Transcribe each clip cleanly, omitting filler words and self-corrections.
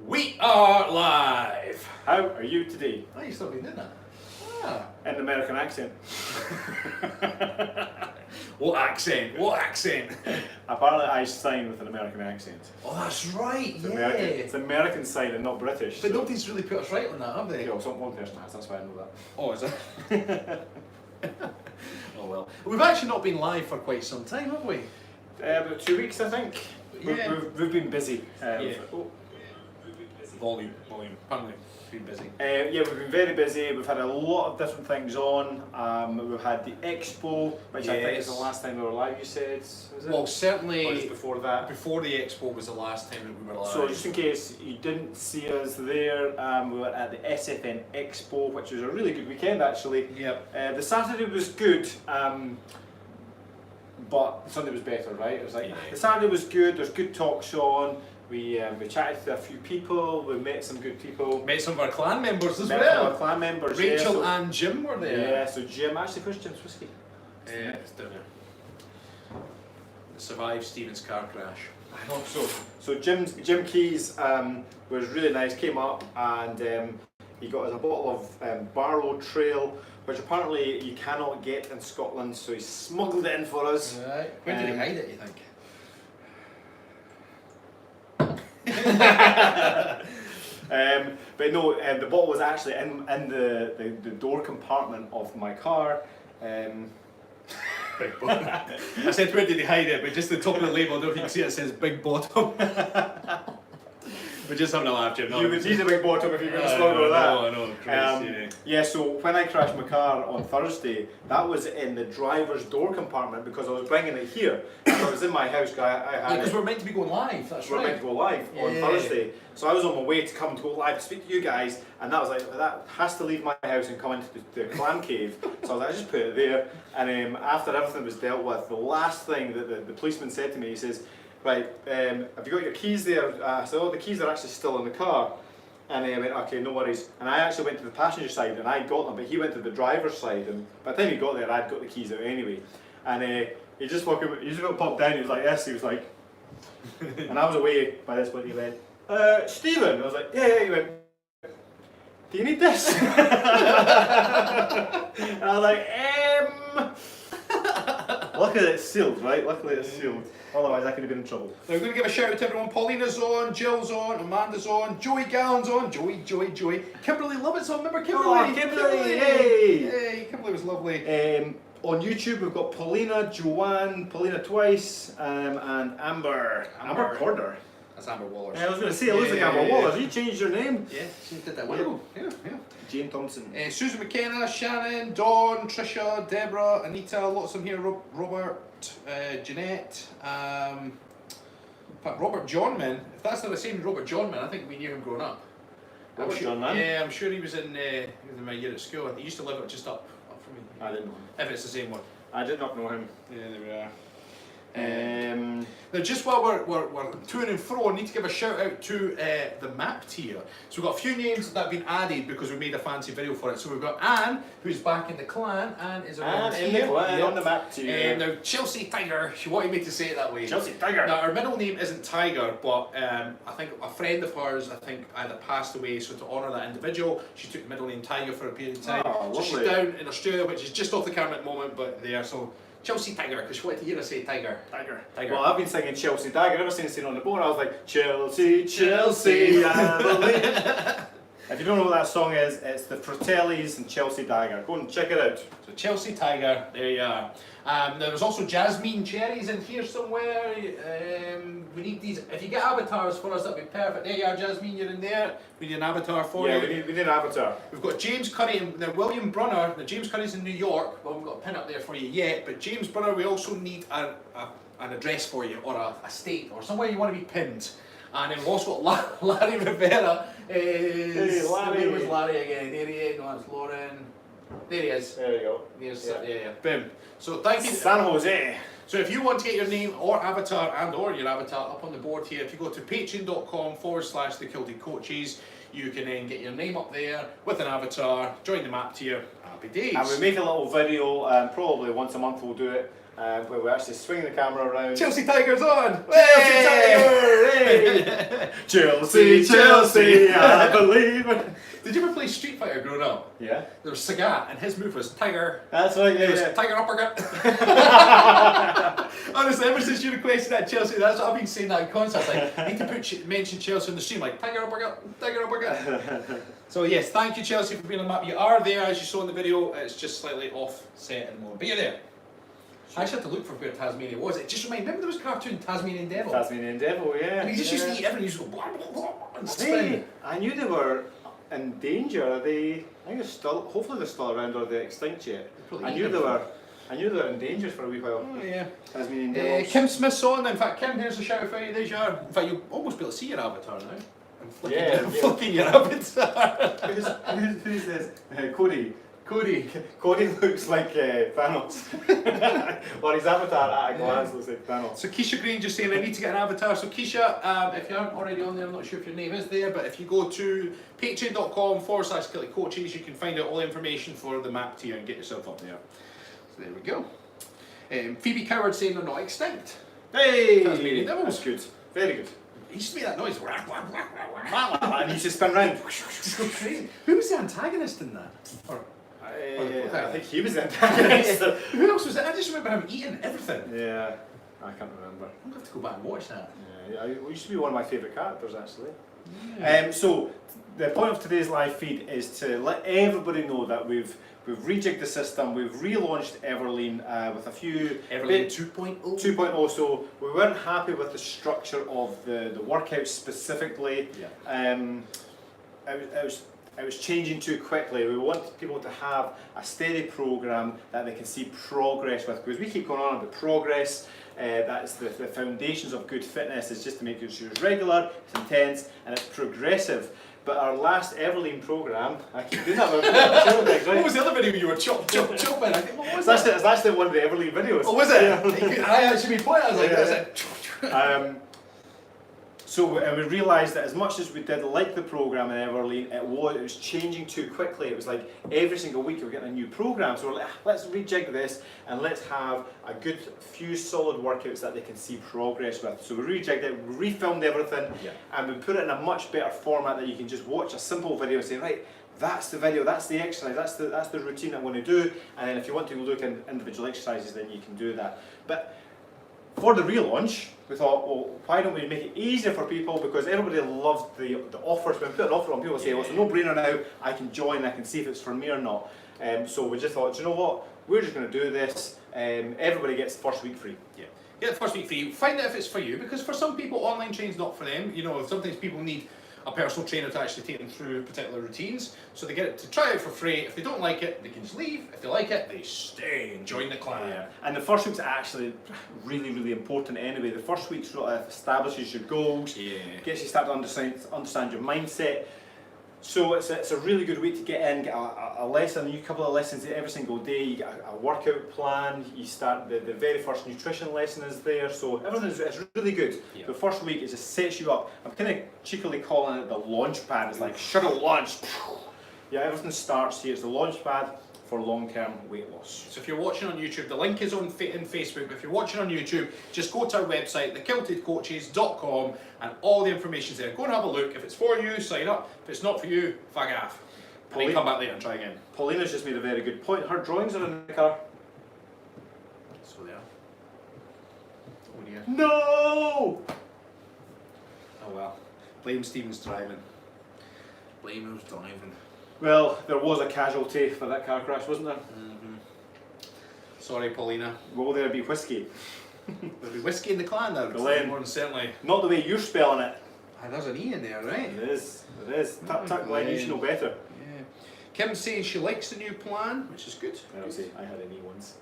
We are live! How are you today? Oh, you've still been doing that? Ah. In an American accent. What accent? What accent? Apparently I sign with an American accent. Oh, that's right, It's yeah. American. It's American sign and not British. But so. nobody's really put us right on that, have they? Yeah, well, one person has, that's why I know that. Oh, is it? Oh well. We've actually not been live for quite some time, have we? About 2 weeks, I think. Yeah. We've been busy. Yeah. Volume. Apparently, been busy. Yeah, we've been very busy. We've had a lot of different things on. We've had the expo, which I think is the last time we were live, you said, was it? Well, certainly Or just before that. before the expo was the last time that we were live. So just in case you didn't see us there, we were at the SFN Expo, which was a really good weekend actually. Yep. The Saturday was good, but the Sunday was better, right? It was like, the Saturday was good, there's good talks on, we chatted to a few people, we met some good people. Met some of our clan members as Met well. some of our clan members, Rachel yeah, so, and Jim were there. Yeah, so Jim, actually, where's Jim's whiskey? It's down there. Survived Stephen's car crash. I hope so. So Jim Keys was really nice, came up and he got us a bottle of Barlow Trail, which apparently you cannot get in Scotland, so he smuggled it in for us. Right. Where did he hide it, you think? But no, the bottle was actually in the door compartment of my car. Big bottom. I said where did he hide it, but just the top of the label, I don't know if you can see it says big bottom. We're just having a laugh, Jim. No, You would need a big bottom if you're going to smuggle that. I know, Christ, yeah, so when I crashed my car on Thursday, that was in the driver's door compartment because I was bringing it here. So I was in my house, I had because we're meant to be going live, that's we're right. meant to go live on Thursday. So I was on my way to come to go live to speak to you guys, and that was like, that has to leave my house and come into the clam cave. So I was like, I just put it there, and after everything was dealt with, the last thing that the policeman said to me, he says, right, have you got your keys there? I said, oh, the keys are actually still in the car. And he went, okay, no worries. And I actually went to the passenger side and I got them, but he went to the driver's side. And by the time he got there, I'd got the keys out anyway. And he just popped down, he was like, yes, he was like, and I was away by this point, he went, Stephen? I was like, yeah, he went, do you need this? And I was like, luckily it's sealed, right? Luckily it's sealed. Otherwise I could have been in trouble. So we're going to give a shout out to everyone. Paulina's on, Jill's on, Amanda's on, Joey Gallon's on, Joey. Kimberly Lovett's on, remember Kimberly? Oh, Kimberly, hey! Hey, Kimberly was lovely. On YouTube we've got Paulina, Joanne, Paulina twice, and Amber Corder. That's Amber Waller. I was going to say, it looks like Amber Waller. Have you changed your name? Yeah, she did that well. Yeah. Jane Thompson. Susan McKenna, Shannon, Dawn, Trisha, Deborah, Anita, lots of them here, Robert, Jeanette, Robert Johnman. If that's not the same as Robert Johnman, I think we knew him growing up. Robert Johnman? Yeah, I'm sure he was in my year at school. He used to live just up from me. I didn't know him. If it's the same one. I did not know him. Yeah, there we are. Now, just while we're to and fro, I need to give a shout out to the map tier. So we've got a few names that have been added because we made a fancy video for it. So we've got Anne, who's back in the clan. Anne is around in the clan, on the map tier. Now, Chelsea Tiger, she wanted me to say it that way. Chelsea Tiger. Now, her middle name isn't Tiger, but I think a friend of hers, either passed away, so to honour that individual, she took the middle name Tiger for a period of time. Oh, so she's down in Australia, which is just off the camera at the moment, but there. So Chelsea Tiger, because she wanted to hear us say Tiger. Well, I've been singing Chelsea Tiger ever since sitting on the boat. I was like, Chelsea, I believe. If you don't know what that song is, it's the Fratellis and Chelsea Tiger. Go and check it out. So Chelsea Tiger, there you are. There's also Jasmine Cherries in here somewhere. We need these. If you get avatars for us, that'd be perfect. There you are, Jasmine, you're in there. We need an avatar for you. Yeah, we need an avatar. We've got James Curry and now William Brunner. Now James Curry's in New York. Well, we've got a pin up there for you yet. But James Brunner, we also need an address for you, or a state, or somewhere you want to be pinned. And then we've also got Larry Rivera. Hey, Larry. Where's Larry again? There he is. No, it's Lauren. There he is. There you go. There's yeah. Boom. So thank you. San Jose. So if you want to get your name or avatar or your avatar up on the board here, if you go to patreon.com/the Kilted Coaches, you can then get your name up there with an avatar, join the map tier. Happy days. And we make a little video, probably once a month we'll do it, where we're actually swinging the camera around. Chelsea Tigers on! Chelsea Tiger! Hey! Chelsea, Chelsea, I believe it. Did you ever play Street Fighter growing up? Yeah. There was Sagat, and his move was Tiger. That's right, It was yeah. Tiger uppercut. Honestly, ever since you requested that Chelsea, that's what I've been saying that in concerts. Like, I need to mention Chelsea on the stream, like Tiger uppercut, Tiger uppercut. So yes, thank you Chelsea for being on the map. You are there, as you saw in the video. It's just slightly offset at the moment, but you're there. I actually had to look for where Tasmania was. It just reminded me, remember there was cartoon Tasmanian Devil? Tasmanian Devil, yeah. And he just used to eat everything, he used to go blah, blah, blah, and spin. Hey, I knew they were in danger. Are they? I think they're still. Hopefully they're still around, or they're extinct yet. I knew they were. I knew they were in danger for a wee while. Oh yeah. Tasmanian Devils. Kim Smith's on. In fact, Kim, here's a shout out for you. There's your. In fact, you'll almost be able to see your avatar now. I'm flicking, Yeah, flicking your avatar. Who's this? Cody. Cody. Cody looks like Thanos. Or his avatar at a glance looks like Thanos. So Keisha Green just saying I need to get an avatar. So Keisha, if you aren't already on there, I'm not sure if your name is there, but if you go to patreon.com/Kilted Coaches, you can find out all the information for the map tier and get yourself up there. So there we go. Phoebe Coward saying they're not extinct. Hey! Tasmanian Devils. That's good. Very good. He used to make that noise. And he used to spin round. So crazy. Who was the antagonist in that? Or, I think he was the antagonist. who else was it? I just remember him eating everything. Yeah, I can't remember. I'm going to have to go back and watch that. Yeah, he used to be one of my favourite characters actually. Yeah. So the point of today's live feed is to let everybody know that we've rejigged the system, we've relaunched Everlean with a few Everlean 2.0. 2.0. So we weren't happy with the structure of the workouts specifically. Yeah. It was changing too quickly. We want people to have a steady program that they can see progress with, because we keep going on about progress. That's the foundations of good fitness, is just to make sure it's regular, it's intense, and it's progressive. But our last Everlean program, I keep doing that with right? What was the other video you were chopping? I think, what was It's actually one of the Everlean videos. Oh, was it? Yeah. I actually put it. I was like, Yeah. that's it. So we realised that as much as we did like the programme in Everlean, it was changing too quickly. It was like every single week we were getting a new programme. So we're like, let's rejig this and let's have a good few solid workouts that they can see progress with. So we rejigged it, we refilmed everything, and we put it in a much better format that you can just watch a simple video and say, right, that's the video, that's the exercise, that's the routine I'm going to do. And then if you want to look at individual exercises, then you can do that. But for the relaunch, we thought, well, why don't we make it easier for people, because everybody loved the offers. When we put an offer on, people say, well, it's a no-brainer now, I can join, I can see if it's for me or not. So we just thought, do you know what, we're just going to do this, everybody gets the first week free. Yeah. Get the first week free. Find out if it's for you, because for some people, online training's not for them. You know, sometimes people need a personal trainer to actually take them through particular routines. So they get it to try it for free. If they don't like it, they can just leave. If they like it, they stay and join the clan. Yeah. And the first week's actually really, really important anyway. The first week sort of establishes your goals, gets you start to understand your mindset. So it's a really good week to get in, get a lesson, a couple of lessons every single day. You get a workout plan, you start, the very first nutrition lesson is there, so everything's it's really good. Yeah. The first week it just sets you up. I'm kind of cheekily calling it the launch pad. It's like, shuttle launch. Yeah, everything starts here. It's the launch pad for long-term weight loss. So if you're watching on YouTube, the link is in Facebook. If you're watching on YouTube, just go to our website, thekiltedcoaches.com, and all the information's there. Go and have a look. If it's for you, sign up. If it's not for you, fag off. And then come back later and try again. Paulina's just made a very good point. Her drawings are in the car. So there. Oh dear. No! Oh well. Blame Stephen's driving. Blame who's driving. Well, there was a casualty for that car crash, wasn't there? Mm-hmm. Sorry, Paulina. Will there be whiskey? There'll be whiskey in the clan now. Glenn. More than certainly. Not the way you're spelling it. Ah, there's an E in there, right? It is. It is. Tuck, tuck, Glenn, you should know better. Yeah. Kim's saying she likes the new plan, which is good. I'll say, I had an E once.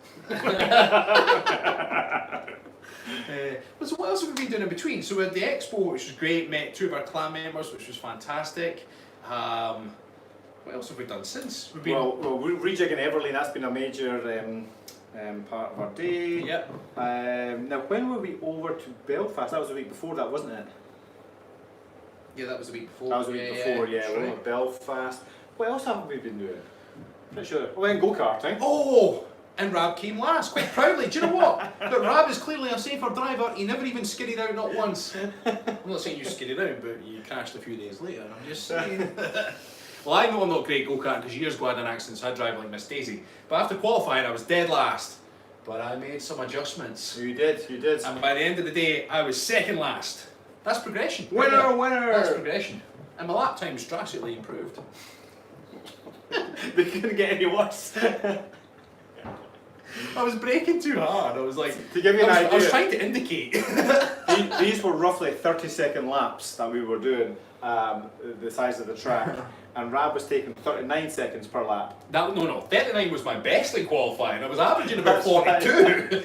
So what else have we been doing in between? So we had the expo, which was great, met 2 of our clan members, which was fantastic. What else have we done since? We've been Well, we're rejigging Everlean, that's been a major part of our day. Yep. Now, when were we over to Belfast? That was the week before that, wasn't it? Yeah, that was the week before. That was the week before, yeah. We're over Belfast. What else have we been doing? Pretty sure. We went go-karting. Oh! and Rab came last, quite proudly. Do you know what? But Rab is clearly a safer driver. He never even skidded out, not once. I'm not saying you skidded out, but you crashed a few days later. I'm just saying. Well, I know I'm not great at go-karting because years ago I had an accident, so I drive like Miss Daisy. But after qualifying, I was dead last. But I made some adjustments. You did. And by the end of the day, I was second last. That's progression. Winner! That's progression. And my lap time's drastically improved. They couldn't get any worse. I was braking too hard. I was like, to give you an idea, I was trying to indicate. These were roughly 30-second laps that we were doing, the size of the track, and Rab was taking 39 seconds per lap. No, 39 was my best in qualifying. I was averaging about 42.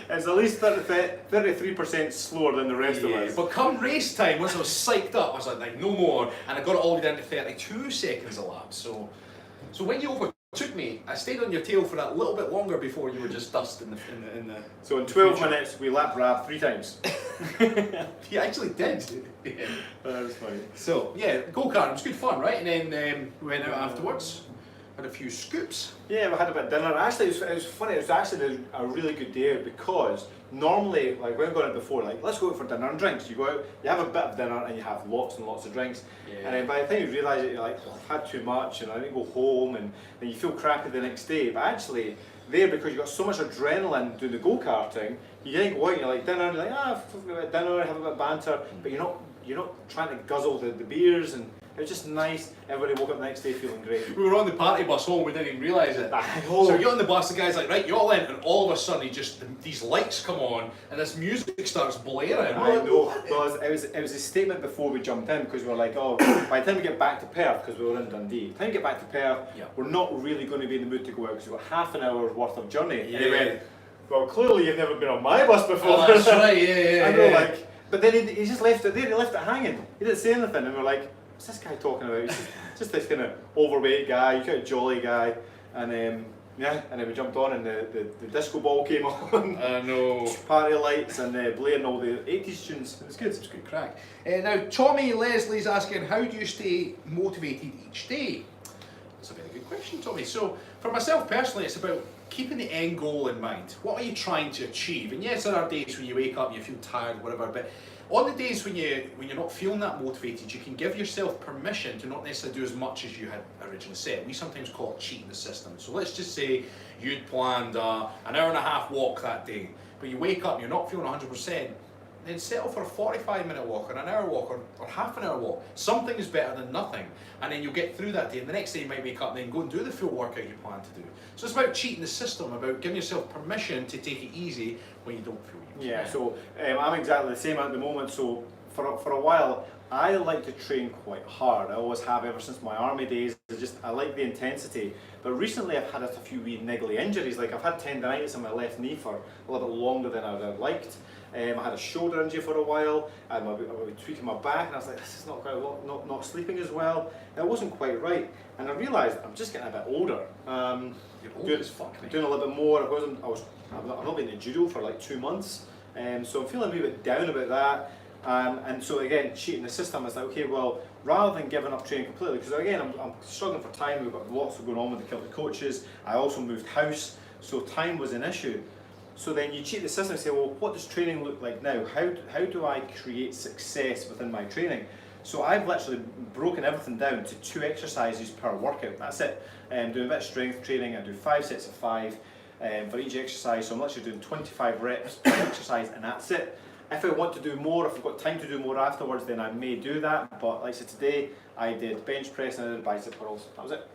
It's at least 33% slower than the rest of us. But come race time, once I was psyched up, I was like no more, and I got it all the way down to 32 seconds a lap. So when you overtook me, I stayed on your tail for that little bit longer before you were just dust in the. So in 12 minutes, we lapped Rab 3 times. He actually did. Yeah. That was funny. So yeah, go-kart, it was good fun, right? And then we went out afterwards, had a few scoops. Yeah, we had a bit of dinner. Actually, it was funny. It was actually a really good day because normally, like when we got out before, like let's go out for dinner and drinks. You go out, you have a bit of dinner, and you have lots and lots of drinks. Yeah. And then by the time you realise it, you're like, oh, I've had too much, and I need to go home, and then you feel crappy the next day. But actually, there because you got so much adrenaline doing the go-karting, you then go out, you're like dinner, and you're like, have a bit of dinner, have a bit of banter, but you're not trying to guzzle the beers, and it was just nice. Everybody woke up the next day feeling great. We were on the party bus home, we didn't even realise it. So you're on the bus, the guy's like, right, you're all in, and all of a sudden these lights come on, and this music starts blaring. I know. Well, it was a statement before we jumped in, because we were like, oh, by the time we get back to Perth, because we were in Dundee, by the time we get back to Perth, we're not really going to be in the mood to go out, because we've got half an hour's worth of journey. Yeah. And he went, well, clearly you've never been on my bus before. Oh, that's right, yeah. And we were like, but then he just left it there, he left it hanging. He didn't say anything, and we're like, what's this guy talking about? He's just this kind of overweight guy, kind of jolly guy, and and then we jumped on, and the disco ball came on. I know. Party lights and blaring all the 80s tunes. It was good. It's good crack. Now, Tommy Leslie's asking, how do you stay motivated each day? That's a very good question, Tommy. So, for myself personally, it's about keeping the end goal in mind. What are you trying to achieve? And yes, there are days when you wake up and you feel tired, whatever, but on the days when you're not feeling that motivated, you can give yourself permission to not necessarily do as much as you had originally said. We sometimes call it cheating the system. So let's just say you'd planned an hour and a half walk that day, but you wake up and you're not feeling 100%, then settle for a 45-minute walk or an hour walk or half an hour walk. Something is better than nothing. And then you'll get through that day, and the next day you might wake up and then go and do the full workout you plan to do. So it's about cheating the system, about giving yourself permission to take it easy when you don't feel you can. Yeah, so I'm exactly the same at the moment. So for a while, I like to train quite hard. I always have ever since my army days. I like the intensity. But recently I've had a few wee niggly injuries. Like I've had tendinitis in my left knee for a little bit longer than I would have liked. I had a shoulder injury for a while. I was tweaking my back, and I was like, this is not quite not sleeping as well. It wasn't quite right, and I realised I'm just getting a bit older. You're old as fuck, mate. Doing a little bit more. I've not been in judo for like 2 months, so I'm feeling a wee bit down about that. And so again, cheating the system is like, okay, well, rather than giving up training completely, because again, I'm struggling for time. We've got lots going on with the Kilted coaches. I also moved house, so time was an issue. So then you cheat the system and say, well, what does training look like now? How do I create success within my training? So I've literally broken everything down to 2 exercises per workout. That's it. Doing a bit of strength training. I do 5 sets of 5 for each exercise. So I'm literally doing 25 reps per exercise, and that's it. If I want to do more, if I've got time to do more afterwards, then I may do that. But like I said, today I did bench press and I did bicep curls. That was it.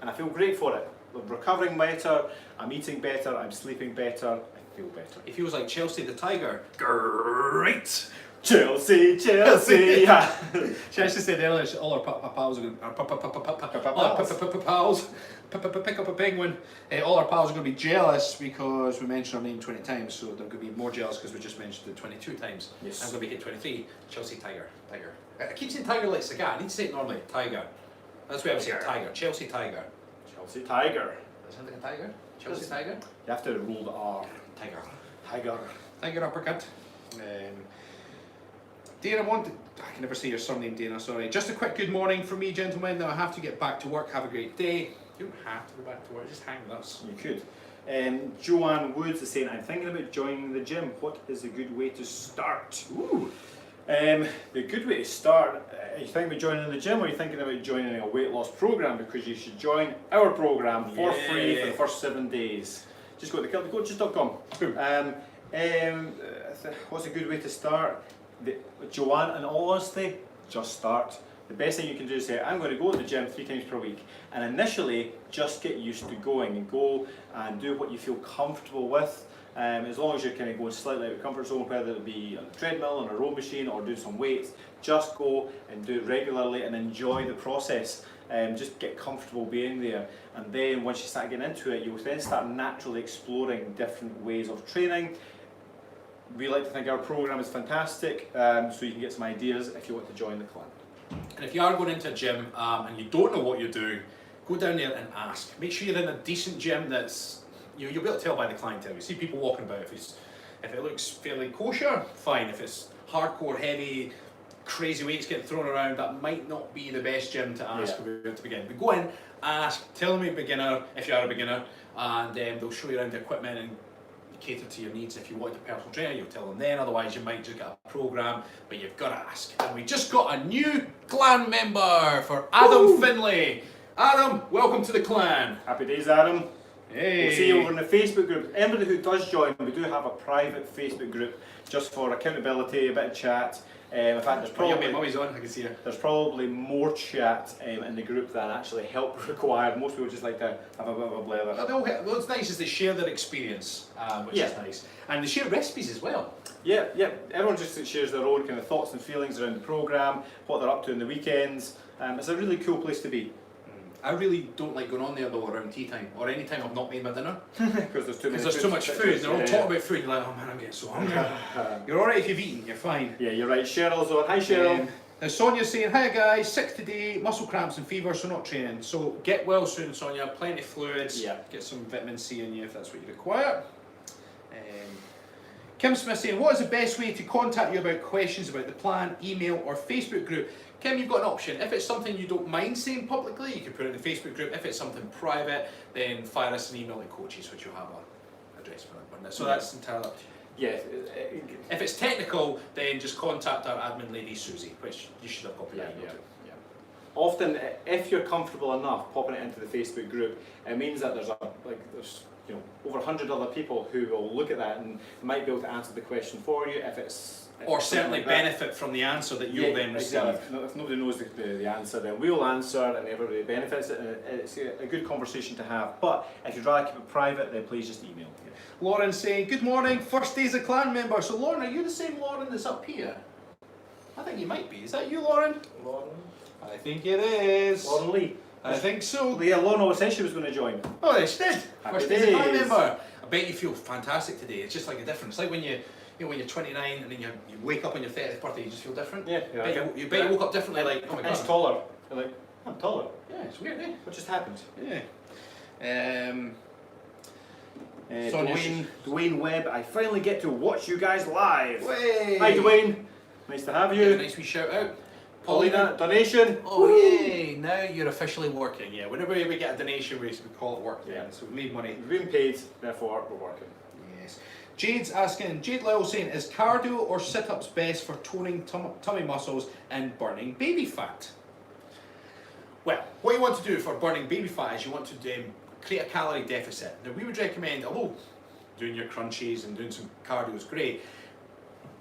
And I feel great for it. I'm recovering better, I'm eating better, I'm sleeping better, I feel better. He feels like Chelsea the Tiger. Great! Chelsea, yeah. Chelsea said earlier, all our pals are going to pick up a penguin. All our pals are going to be jealous because we mentioned our name 20 times, so they're going to be more jealous because we just mentioned it 22 times. Yes. I'm going to be hit 23. Chelsea Tiger. I keep saying Tiger like cigar. I need to say it normally. Tiger. That's why I would say Tiger. Chelsea Tiger. Chelsea Tiger. Does that sound like a tiger? Chelsea Tiger? You have to roll the R. Tiger. Tiger uppercut. Dana wanted, I can never say your surname, Dana, sorry. Just a quick good morning from me, gentlemen. Now I have to get back to work. Have a great day. You don't have to go back to work, just hang with us. You could. Joanne Woods is saying, I'm thinking about joining the gym. What is a good way to start? Ooh. The good way to start, are you thinking about joining the gym, or are you thinking about joining a weight loss program? Because you should join our program for free for the first 7 days. Just go to kiltedcoaches.com. What's a good way to start? Joanne, in all honesty, just start. The best thing you can do is say, I'm going to go to the gym 3 times per week, and initially just get used to going, and go and do what you feel comfortable with. As long as you're kind of going slightly out of your comfort zone, whether it be on a treadmill, on a row machine, or do some weights, just go and do it regularly and enjoy the process. Just get comfortable being there, and then once you start getting into it, you'll then start naturally exploring different ways of training. We like to think our program is fantastic, so you can get some ideas if you want to join the clan. And if you are going into a gym and you don't know what you're doing, go down there and ask. Make sure you're in a decent gym that's, you'll be able to tell by the clientele. You see people walking about. If it looks fairly kosher, fine. If it's hardcore, heavy, crazy weights getting thrown around, that might not be the best gym to ask about to begin. But go in, ask, tell them you're a beginner if you are a beginner, and they'll show you around the equipment and cater to your needs. If you want a personal trainer, you'll tell them then, otherwise you might just get a program, but you've got to ask. And we just got a new clan member for Adam Finlay. Adam, welcome to the clan. Happy days, Adam. Hey. We'll see you over in the Facebook group. Anybody who does join, we do have a private Facebook group just for accountability, a bit of chat. In fact, there's probably more chat in the group than actually help required. Most people just like to have a bit of a blather. What's nice is they share their experience, which is nice. And they share recipes as well. Yeah. Everyone just shares their own kind of thoughts and feelings around the programme, what they're up to in the weekends. It's a really cool place to be. I really don't like going on there though around tea time or any time I've not made my dinner. Because there's too much food. They're all talking about food. You're like, oh man, I'm getting so hungry. You're alright if you've eaten, you're fine. Yeah, you're right. Cheryl's on. Hi, Cheryl. Now Sonia's saying, hi guys, sick today, muscle cramps and fever, so not training. So get well soon, Sonia. Plenty of fluids. Yeah. Get some vitamin C in you if that's what you require. Kim Smith saying, what is the best way to contact you about questions about the plan, email or Facebook group? Kim, you've got an option. If it's something you don't mind saying publicly, you can put it in the Facebook group. If it's something private, then fire us an email at coaches, which you'll have an address for that. So that's entirely up to you. Yeah. If it's technical, then just contact our admin lady, Susie, which you should have copied that email to. Often, if you're comfortable enough popping it into the Facebook group, it means that there's over 100 other people who will look at that and might be able to answer the question for you or certainly benefit from the answer that you'll then receive. Exactly. If nobody knows the answer, then we'll answer and everybody benefits it, and it's a good conversation to have. But if you'd rather keep it private, then please just email. Lauren saying, good morning, first day as a clan member. So Lauren, are you the same Lauren that's up here? I think you might be. Is that you, Lauren? Lauren? I think it is. Lauren Lee. I think so. Yeah, Lauren always said she was going to join. Oh, they did. Happy First day as a clan days. member. I bet you feel fantastic today. It's just like a difference. It's like when when you're 29 and then you wake up on your 30th birthday, you just feel different. Yeah. You bet you woke up differently, like, oh my god. He's taller. You're like, I'm taller. Yeah, it's weird, eh? What just happened? Yeah. Dwayne Webb, I finally get to watch you guys live. Way. Hi Dwayne, nice to have you. Yeah, nice wee shout out. Paulina, donation. Oh yay, now you're officially working. Yeah, whenever we get a donation we call it work. Yeah. So we need money. We've been paid, therefore we're working. Yes. Jade's asking, Jade Lyle saying, is cardio or sit-ups best for toning tummy muscles and burning baby fat? Well, what you want to do for burning baby fat is you want to create a calorie deficit. Now we would recommend, although doing your crunches and doing some cardio is great,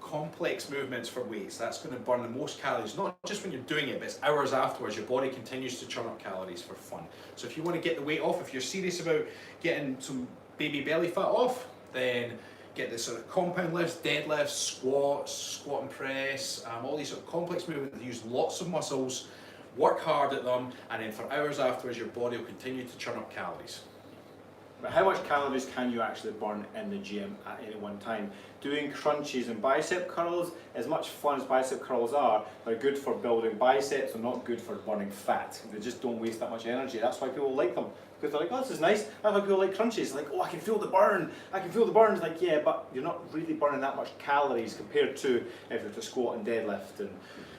complex movements for weights, that's going to burn the most calories, not just when you're doing it, but it's hours afterwards. Your body continues to churn up calories for fun. So if you want to get the weight off, if you're serious about getting some baby belly fat off, then get the sort of compound lifts, deadlifts, squats, squat and press, all these sort of complex movements that use lots of muscles, work hard at them, and then for hours afterwards your body will continue to churn up calories. But how much calories can you actually burn in the gym at any one time? Doing crunches and bicep curls, as much fun as bicep curls are, they're good for building biceps and not good for burning fat. They just don't waste that much energy. That's why people like them. Because they're like, oh, this is nice. That's why people like crunches. Like, oh, I can feel the burn. I can feel the burn. It's like, yeah, but you're not really burning that much calories compared to if you're to squat and deadlift and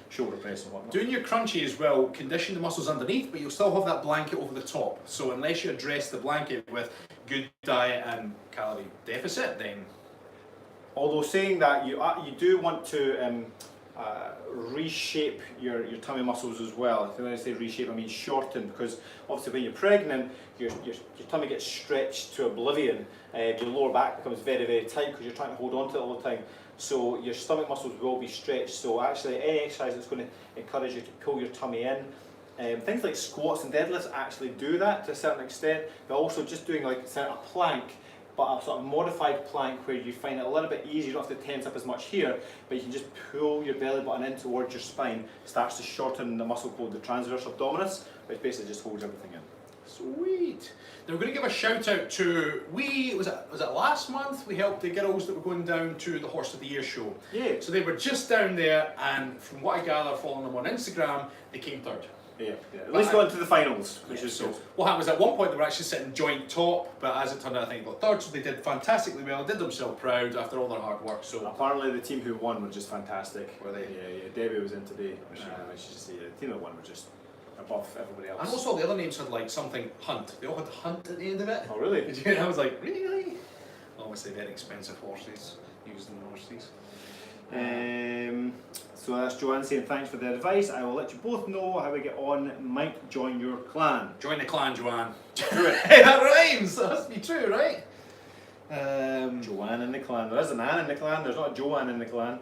shoulder press and whatnot. Doing your crunchy as well, condition the muscles underneath, but you'll still have that blanket over the top. So unless you address the blanket with good diet and calorie deficit, then... Although saying that, you do want to reshape your tummy muscles as well. When I say reshape, I mean shorten, because obviously when you're pregnant, your tummy gets stretched to oblivion. Your lower back becomes very, very tight because you're trying to hold on to it all the time. So your stomach muscles will be stretched. So actually any exercise that's going to encourage you to pull your tummy in. Things like squats and deadlifts actually do that to a certain extent, but also just doing like a plank, but a sort of modified plank where you find it a little bit easier. You don't have to tense up as much here, but you can just pull your belly button in towards your spine. It starts to shorten the muscle called the transverse abdominis, which basically just holds everything in. Sweet. Now we're going to give a shout out to, was it last month we helped the girls that were going down to the Horse of the Year show. Yeah. So they were just down there, and from what I gather following them on Instagram, they came third. Yeah. At least got into the finals, which is so good. what happened was at one point they were actually sitting joint top, but as it turned out I think they got third, so they did fantastically well, did themselves proud after all their hard work. So apparently the team who won were just fantastic. Were they? Yeah. Debbie was in today. The team that won were just above everybody else. And also the other names had like something Hunt. They all had Hunt at the end of it. Oh really? I was like, really? Obviously very expensive horses, used in horses. So that's Joanne saying thanks for the advice. I will let you both know how we get on. Might join your clan. Join the clan, Joanne. Do it. Hey, that rhymes! That must be true, right? Joanne in the clan. There is an Anne in the clan. There's not a Joanne in the clan.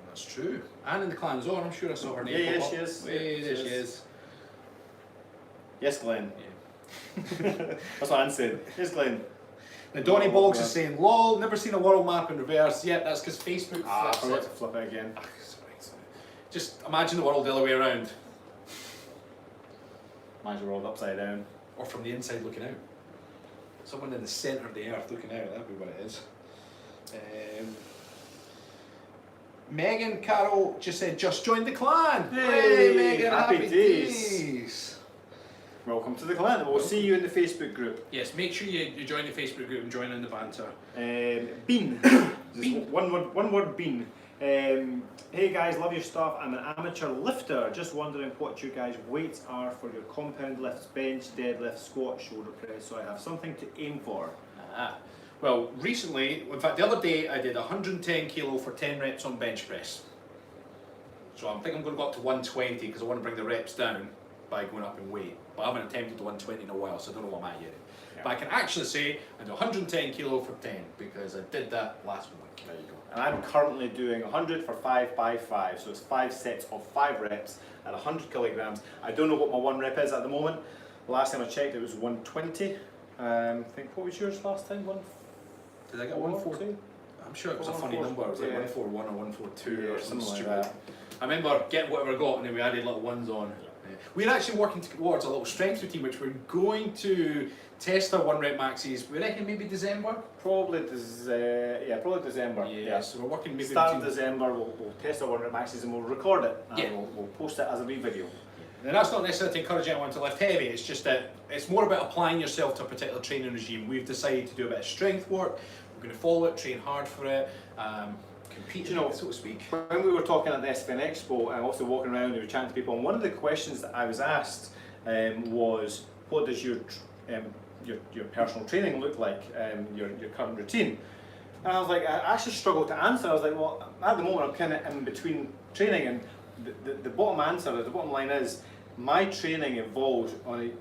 That's true. Anne in the clan's on. I'm sure I saw her name. Yeah, pop she up. is. Hey, there she is. Yes, Glenn. Yeah. That's what Anne said. Yes, Glenn. Now Donny Boggs is saying, lol, never seen a world map in reverse. Yep, that's because Facebook I flips forgot it. to flip it again. Sorry. Just imagine the world the other way around. Imagine the world upside down. Or from the inside looking out. Someone in the centre of the earth looking out, that'd be what it is. Megan Carroll just said, just joined the clan. Hey, Megan, happy days. days. Welcome to the clan. We'll see you in the Facebook group. Yes, make sure you join the Facebook group and join in the banter. Bean. Bean. One word, Bean. Hey guys, love your stuff. I'm an amateur lifter. Just wondering what you guys' weights are for your compound lifts, bench, deadlift, squat, shoulder press, so I have something to aim for. Well, recently, in fact the other day, I did 110 kilo for 10 reps on bench press. So I think I'm going to go up to 120 because I want to bring the reps down by going up in weight. But I haven't attempted the 120 in a while, so I don't know what I'm at yet. Yeah. But I can actually say I do 110 kilo for 10 because I did that last week. There you go. And I'm currently doing 100 for 5 by 5, so it's 5 sets of 5 reps at 100 kilograms. I don't know what my 1 rep is at the moment. Last time I checked it was 120. I think, what was yours last time? Did I get 140? I'm sure it was a funny number. It was like 141 or 142 or something like stupid. that. I remember getting whatever I got and then we added little ones on. We're actually working towards a little strength routine which we're going to test our 1 rep maxes. We reckon maybe December? Probably December. Yeah, so we're working maybe start of between... December. We'll test our 1 rep maxes and we'll record it. And Yeah. we'll post it as a wee video. And that's not necessarily to encourage anyone to lift heavy, it's just that it's more about applying yourself to a particular training regime. We've decided to do a bit of strength work, we're going to follow it, train hard for it, compete, so to speak. When we were talking at the SFN Expo and also walking around and we were chatting to people, and one of the questions that I was asked was, what does your personal training look like, your current routine? And I was like, I actually struggled to answer. I was like, well, at the moment I'm kind of in between training, and the bottom answer, the bottom line is, my training evolves on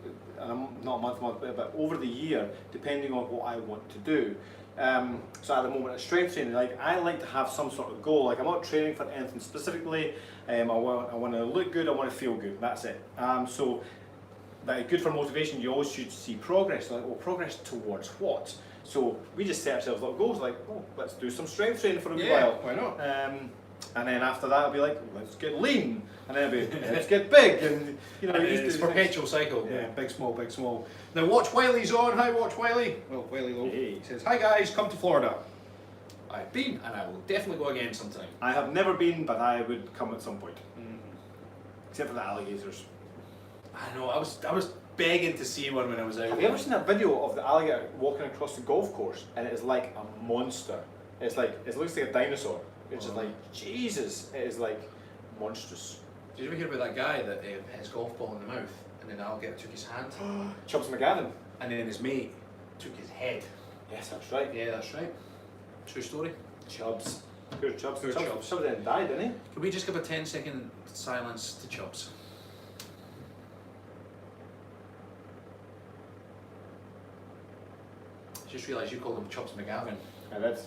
not month to month, but over the year, depending on what I want to do. So at the moment, it's strength training. Like, I like to have some sort of goal. Like, I'm not training for anything specifically. I want to look good. I want to feel good. That's it. So that good for motivation. You always should see progress. Like, well, progress towards what? So we just set ourselves little goals. Like, oh, let's do some strength training for a while. Why not? And then after that, it'll be like, let's get lean, and then it'll be, let's get big, and you know, it's a perpetual cycle. Yeah, big, small, big, small. Now, Watch Wiley's on. Hi, Watch Wiley. Well, Wiley Low. Hey. He says, hi guys, come to Florida. I've been, and I will definitely go again sometime. I have never been, but I would come at some point. Except for the alligators. I know. I was begging to see one when I was out. Have you ever seen that video of the alligator walking across the golf course, and it is like a monster? It's like, it looks like a dinosaur. It's just like, Jesus, it is like monstrous. Did you ever hear about that guy that hit his golf ball in the mouth and then Alligator took his hand Chubbs McGavin. and then his mate took his head? Yes, that's right. Yeah, that's right. True story. Chubbs. Poor Chubbs. Poor Chubbs. Chubbs then died, didn't he? Can we just give a 10-second silence to Chubbs? I just realised you called him Chubbs McGavin. I did.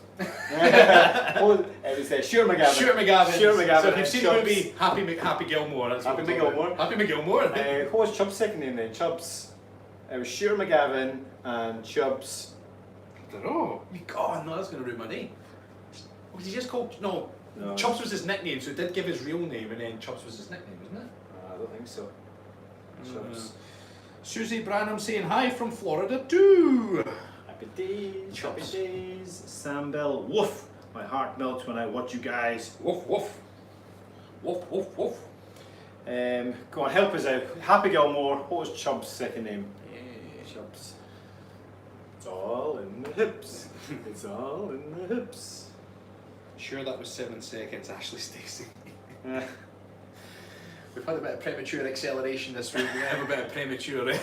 Oh, it was Sure McGavin. Sure McGavin. Sure McGavin. So if you've seen the movie Happy Gilmore, that's Happy what we're talking McGilmore. about. Happy McGilmore. What was Chubbs' second name then? Chubbs. It was Sure McGavin and Chubbs. I don't know. God, no, that's going to ruin my name. Was he just called... No. No. Chubbs was his nickname, so he did give his real name and then Chubbs was his nickname, wasn't it? I don't think so. Chubbs. Susie Branham saying hi from Florida too. Happy days. Chubbs. Happy days. Sam Bell. Woof. My heart melts when I watch you guys. Woof woof. Woof woof woof. Go on, help us out. Happy Gilmore. What was Chubbs' second name? Yeah. Chubbs. It's all in the hips. It's all in the hips. Sure, that was 7 seconds, Ashley Stacey. We've had a bit of premature acceleration this week. We have a bit of premature.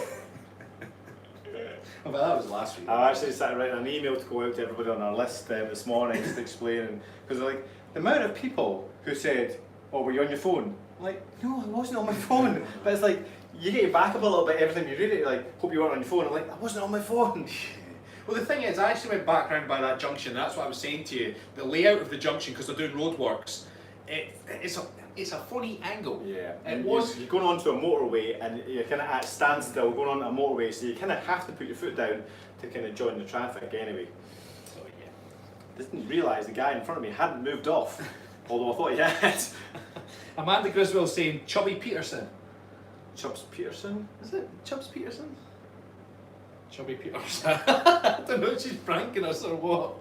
Oh, but that was last week. I actually started writing an email to go out to everybody on our list this morning just explaining, because like the amount of people who said, "Oh, were you on your phone?" I'm like, no, I wasn't on my phone. But it's like you get your back up a little bit every time you read it. You're like, hope you weren't on your phone. I'm like, I wasn't on my phone. Well, the thing is, I actually went back round by that junction. That's what I was saying to you. The layout of the junction, because they're doing roadworks, it's a funny angle. Yeah, It was. You're going onto a motorway and you're kind of at standstill going on a motorway, so you kind of have to put your foot down to kind of join the traffic anyway. So yeah. Didn't realise the guy in front of me hadn't moved off, although I thought he had. Amanda Griswold saying Chubby Peterson. Chubbs Peterson? Is it Chubbs Peterson? Chubby Peterson. I don't know if she's pranking us or what.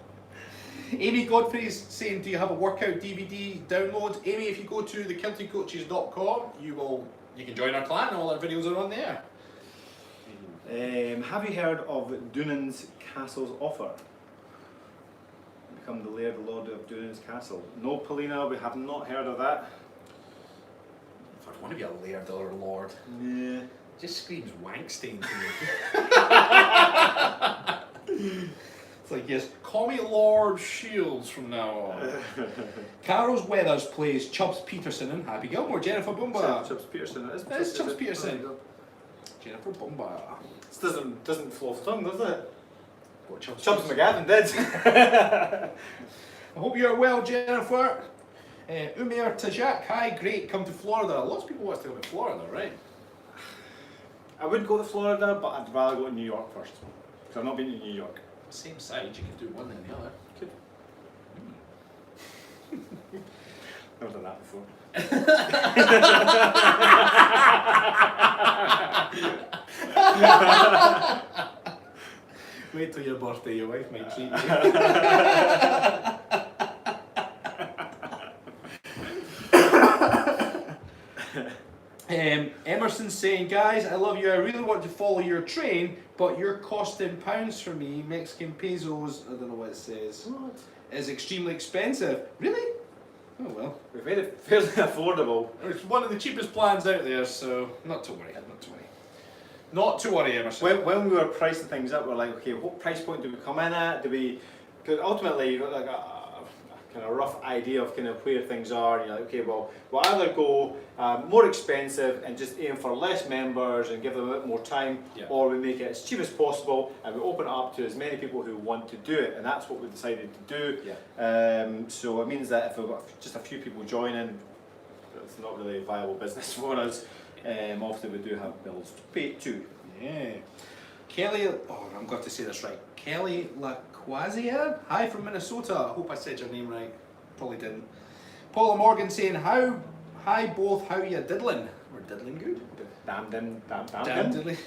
Amy Godfrey's saying, do you have a workout DVD download? Amy, if you go to thekiltedcoaches.com, you can join our clan. All our videos are on there. Have you heard of Dunan's Castle's offer? Become the Laird Lord of Dunan's Castle. No, Paulina, we have not heard of that. If I want to be a laird or a lord. Yeah. Just screams Wankstein to me. It's like, yes, call me Lord Shields from now on. Carol's Weathers plays Chubbs Peterson in Happy Gilmore. Jennifer Bumba. Chubbs Peterson. It's Chubbs Peterson. Jennifer Bumba. This doesn't flow off the tongue, does it? What, Chubbs Peterson? McGavin did. I hope you're well, Jennifer. Umair Tajak, hi, great, come to Florida. Lots of people want to go to Florida, right? I would go to Florida, but I'd rather go to New York first. Because I've not been to New York. Same side, you can do one then the other. Could. Never done that before. Wait till your birthday, your wife might treat you. Emerson's saying, guys, I love you. I really want to follow your train, but you're costing pounds for me. Mexican pesos, I don't know what it says. What? Is extremely expensive. Really? Oh well. We've made it fairly affordable. It's one of the cheapest plans out there, so not to worry. Not to worry. Not to worry, Emerson. When we were pricing things up, we're like, okay, what price point do we come in at? Do we? Because ultimately, you've got like a kind of rough idea of kind of where things are. And you're like, okay, well, we'll either go more expensive and just aim for less members and give them a bit more time, Yeah. or we make it as cheap as possible and we open it up to as many people who want to do it, and that's what we decided to do. Yeah. So it means that if we've got just a few people joining, it's not really a viable business for us. Often we do have bills to pay too. Yeah. Kelly, oh, I'm going to say this right. Kelly LaQuazia, hi from Minnesota. I hope I said your name right. Probably didn't. Paula Morgan saying, hi both, how you diddling? We're diddling good. Damn Damn diddly.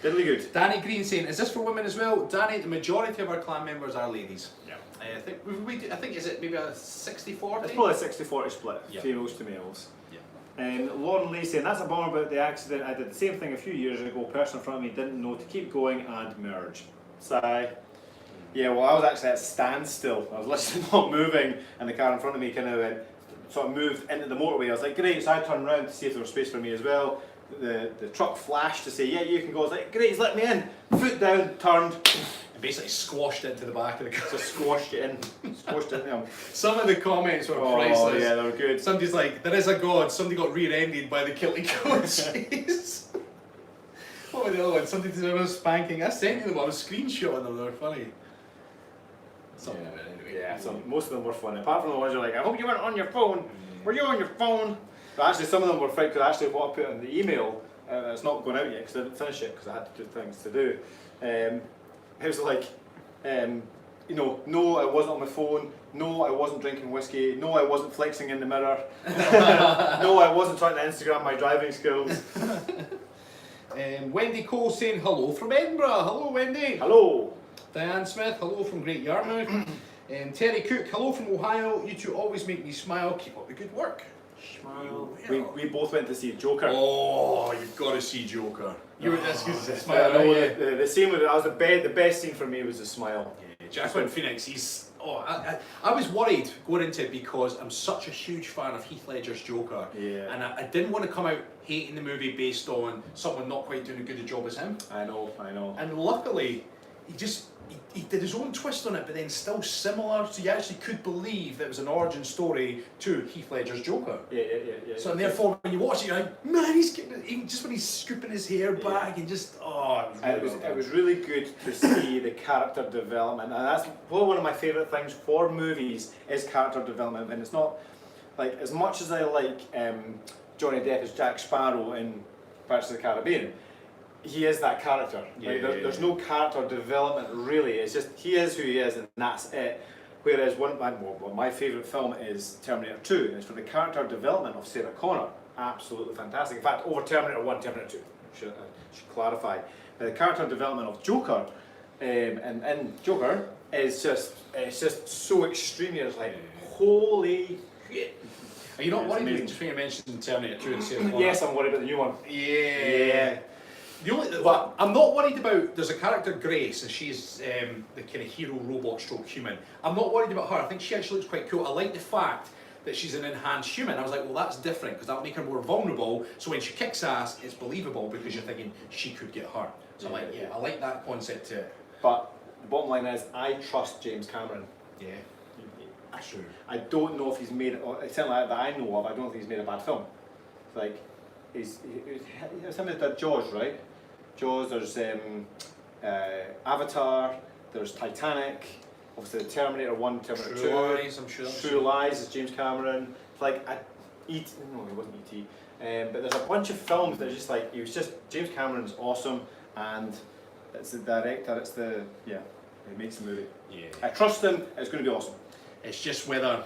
Diddly good. Danny Green saying, is this for women as well? Danny, the majority of our clan members are ladies. Yeah. I think is it maybe a 60-40? It's probably a 60-40 split, Yeah. females to males. Yeah. And Lauren Lee saying, that's a bummer about the accident. I did the same thing a few years ago. Person in front of me didn't know to keep going and merge. Sigh. Yeah, well, I was actually at a standstill. I was literally not moving, and the car in front of me kind of went, sort of moved into the motorway. I was like, great, so I turned around to see if there was space for me as well. The truck flashed to say, yeah, you can go. I was like, great, he's let me in. Foot down, turned. And basically squashed it into the back of the car. Just squashed it in. Squashed it in. Some of the comments were priceless. Oh, yeah, they were good. Somebody's like, there is a God, somebody got rear-ended by the Kilted coaches. What were the other ones? Somebody did a spanking. I sent you them, I was screenshotting them, they were funny. Something Yeah. like that, anyway. Yeah, so most of them were funny. Apart from the ones you're like, I hope you weren't on your phone. Were you on your phone? But actually, some of them were fine because actually what I put in the email, it's not going out yet because I didn't finish it because I had to do things to do. It was like, you know, no, I wasn't on my phone. No, I wasn't drinking whiskey. No, I wasn't flexing in the mirror. No, I wasn't trying to Instagram my driving skills. Wendy Cole saying hello from Edinburgh. Hello, Wendy. Hello. Diane Smith, hello from Great Yarmouth. Terry Cook, hello from Ohio. You two always make me smile. Keep up the good work. Smile. We both went to see Joker. Oh, you've got to see Joker. You were this good as a I smile, know, right? the scene with it, that was the best scene for me was the smile. Yeah, Joaquin Phoenix, he's... Oh, I was worried going into it because I'm such a huge fan of Heath Ledger's Joker. Yeah. And I didn't want to come out hating the movie based on someone not quite doing as good a job as him. I know. And luckily, he did his own twist on it, but then still similar, so you actually could believe that it was an origin story to Heath Ledger's Joker. Yeah. So and therefore, when you watch it, you're like, man, he's getting, even just when he's scooping his hair back and just, It was really good to see the character development, and that's one of my favourite things for movies is character development. And it's not like as much as I like Johnny Depp as Jack Sparrow in Pirates of the Caribbean. He is that character. There's no character development really. It's just he is who he is, and that's it. Whereas my favourite film is Terminator 2, and it's for the character development of Sarah Connor. Absolutely fantastic. In fact, over Terminator 1, Terminator 2. Should clarify. But the character development of Joker, and Joker is just so extreme. It's like holy shit. Are you not worried just when you mentioned Terminator 2 and Sarah Connor? Yes, I'm worried about the new one. Yeah. But I'm not worried about, there's a character Grace and she's the kind of hero robot stroke human. I'm not worried about her, I think she actually looks quite cool. I like the fact that she's an enhanced human. I was like, well that's different because that'll make her more vulnerable, so when she kicks ass it's believable because you're thinking she could get hurt. So I like that concept too. But the bottom line is, I trust James Cameron. Yeah. That's true. I don't know if he's made, certainly that I know of, I don't think he's made a bad film. It's like, it's him that did Jaws, right? Jaws, there's Avatar, there's Titanic, obviously the Terminator 1, Terminator 2. True Lies, I'm sure. True Lies is James Cameron. It's like, E.T., no, it wasn't E.T. But there's a bunch of films that are just like, James Cameron's awesome, and it's the director, he makes the movie. Yeah. I trust him, it's going to be awesome. It's just whether,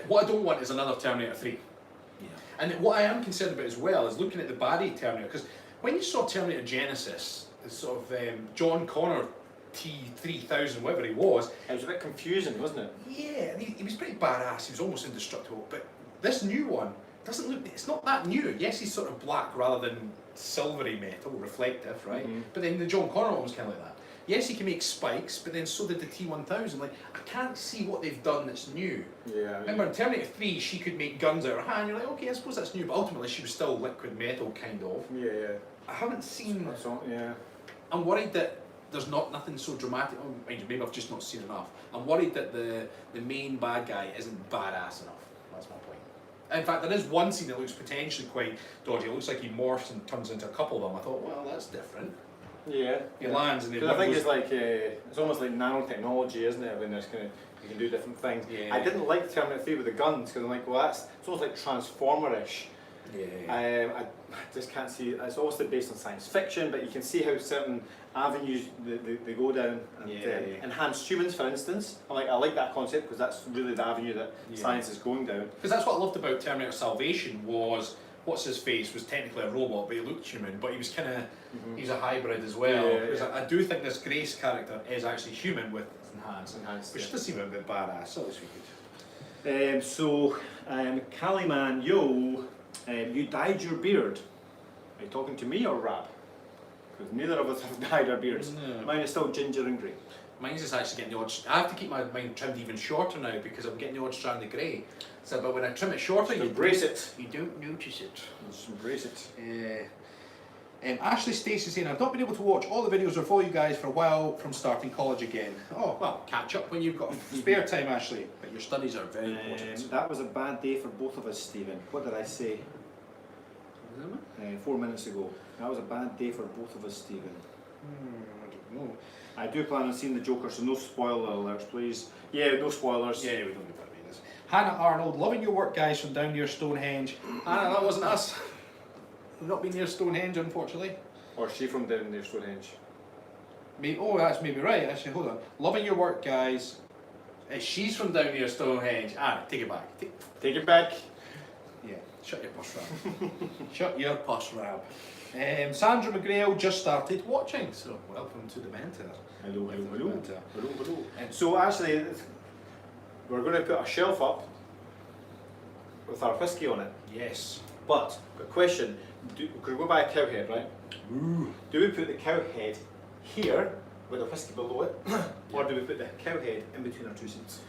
what I don't want is another Terminator 3. Yeah. And what I am concerned about as well is looking at the baddie Terminator, because when you saw Terminator Genesis, the sort of John Connor T-3000, whatever he was. It was a bit confusing, wasn't it? Yeah, and he was pretty badass, he was almost indestructible, but this new one doesn't look, it's not that new. Yes, he's sort of black rather than silvery metal, reflective, right? Mm-hmm. But then the John Connor one was kind of like that. Yes, he can make spikes, but then so did the T-1000. Like, I can't see what they've done that's new. Yeah. Remember in Terminator 3, she could make guns out of her hand. You're like, okay, I suppose that's new, but ultimately she was still liquid metal, kind of. Yeah. I haven't seen. Yeah. I'm worried that there's nothing so dramatic. Oh, maybe I've just not seen enough. I'm worried that the main bad guy isn't badass enough. That's my point. In fact, there is one scene that looks potentially quite dodgy. It looks like he morphs and turns into a couple of them. I thought, well, that's different. Yeah. He lands and I think it's like it's almost like nanotechnology, isn't it? When there's you can do different things. Yeah. I didn't like Terminator 3 with the guns because I'm like, well, it's almost like Transformer-ish. Yeah. I just can't see. It's obviously based on science fiction, but you can see how certain avenues they go down. And, enhanced humans, for instance. I like that concept because that's really the avenue that science is going down. Because that's what I loved about Terminator Salvation was, what's his face was technically a robot, but he looked human, but he was kind of, he's a hybrid as well. I do think this Grace character is actually human with enhanced, which does seem a bit badass. So it's really good. Caliman, yo, you dyed your beard. Are you talking to me or Rab? Because neither of us have dyed our beards. No. Mine is still ginger and grey. Mine's is actually getting the odd. I have to keep mine trimmed even shorter now because I'm getting the odd strand of grey. So, but when I trim it shorter, you embrace it. You don't notice it. Just embrace it. Ashley Stacey saying, I've not been able to watch all the videos or follow you guys for a while from starting college again. Oh, well, catch up when you've got spare time, Ashley. But your studies are very important. That was a bad day for both of us, Stephen. What did I say? 4 minutes ago. That was a bad day for both of us, Stephen. I don't know. I do plan on seeing the Joker, so no spoiler alerts, please. Yeah, no spoilers. Yeah, we don't need that. Hannah Arnold, loving your work, guys, from down near Stonehenge. Hannah, that wasn't us. We've not been near Stonehenge, unfortunately. Or is she from down near Stonehenge? Oh, that's maybe right. Actually, hold on. Loving your work, guys. She's from down near Stonehenge. Take it back. Take it back. Yeah, shut your puss rab. Shut your puss rab. Sandra McGrail just started watching, so welcome to the mentor. Hello. So actually, we're going to put a shelf up with our whiskey on it. Yes. But, a question, because we go buy a cow head, right? Ooh. Do we put the cow head here with the whiskey below it, or do we put the cow head in between our two seats?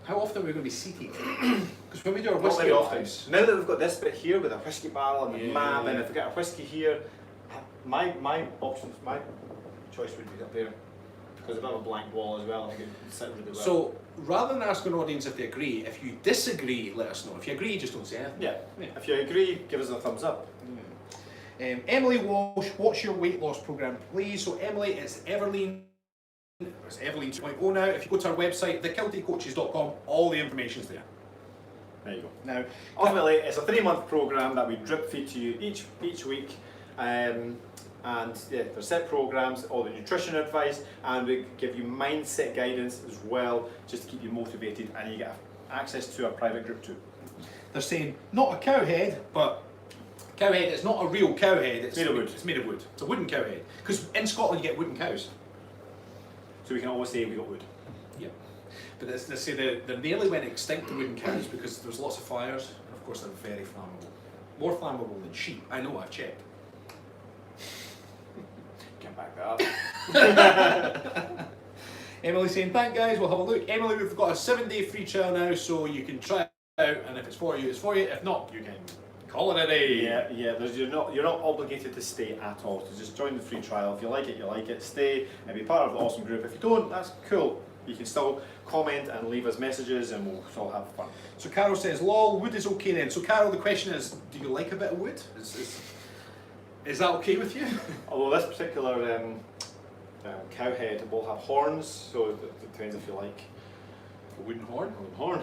How often are we going to be seated? Because when we do our Not whiskey very often. lives, Now that we've got this bit here with a whiskey barrel and the Yeah. map, and if we get a whiskey here, my options, my choice would be up there. Because I have a blank wall as well, and I can sit really well. So, rather than ask an audience if they agree, if you disagree, let us know. If you agree, just don't say anything. Yeah. If you agree, give us a thumbs up. Emily Walsh, what's your weight loss program, please? So, Emily, it's Everleen. It's Evelyn 2.0 now. If you go to our website, thekiltedcoaches.com, all the information's there. There you go. Now, ultimately, it's a 3-month program that we drip feed to you each week. And yeah, there's set programs, all the nutrition advice, and we give you mindset guidance as well, just to keep you motivated, and you get access to our private group too. they're saying not a cow head, but cow head, it's not a real cow head, it's made of wood. It's made of wood. It's a wooden cow head. Because in Scotland you get wooden cows. So we can always say we got wood. Yeah. But they say they nearly went extinct, the wooden cows, because there's lots of fires, and of course they're very flammable. More flammable than sheep. I know, I've checked. Can't back that up. Emily saying, thank guys, we'll have a look. Emily, we've got a 7-day free trial now, so you can try it out, and if it's for you, it's for you. If not, you can call it a day. Yeah. You're not obligated to stay at all. So just join the free trial. If you like it, you like it. Stay and be part of the awesome group. If you don't, that's cool. You can still comment and leave us messages, and we'll still have fun. So Carol says, lol, wood is okay then. So Carol, the question is, do you like a bit of wood? Is that okay with you? Although this particular cow head will have horns, so it depends if you like A wooden horn? a horn.